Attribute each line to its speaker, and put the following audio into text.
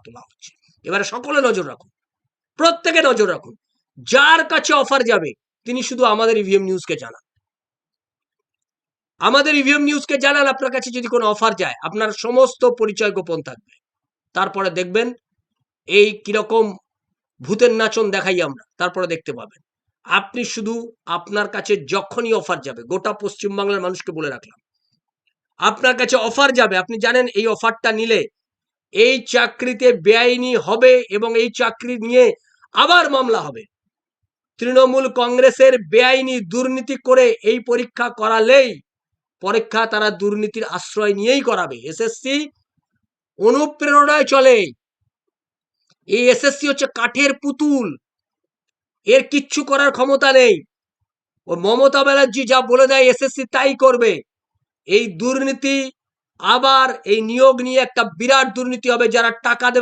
Speaker 1: তোলা হচ্ছে। এবারে সকলে নজর রাখুন, প্রত্যেকে নজর রাখুন, যার কাছে অফার যাবে তিনি শুধু আমাদের ইভিএম নিউজকে জানান, আমাদের ইভিএম নিউজকে জানান। আপনার কাছে যদি কোনো অফার যায়, আপনার সমস্ত পরিচয় গোপন থাকবে। তারপরে দেখবেন এই কিরকম ভূতের নাচন দেখাই আমরা, তারপরে দেখতে পাবেন। আপনি শুধু আপনার কাছে যখনই অফার যাবে, গোটা পশ্চিমবাংলার মানুষকে বলে রাখলাম, আপনার কাছে অফার যাবে, আপনি জানেন এই অফারটা নিলে এই চাকরিতে বেআইনি হবে এবং এই চাকরি নিয়ে আবার মামলা হবে। তৃণমূল কংগ্রেসের বেআইনি দুর্নীতি করে এই পরীক্ষা করালেই পরীক্ষা তারা দুর্নীতির আশ্রয় নিয়েই করাবে। এসএসসি অনুপ্রেরণায় চলে। এই এসএসসি হচ্ছে কাঠের পুতুল, এর কিচ্ছু করার ক্ষমতা নেই। ও মমতা ব্যানার্জি যা বলে দেয় এসএসসি তাই করবে। এই দুর্নীতি আবার এই নিয়োগ নিয়ে একটা বিরাট দুর্নীতি হবে, যারা টাকা দেবে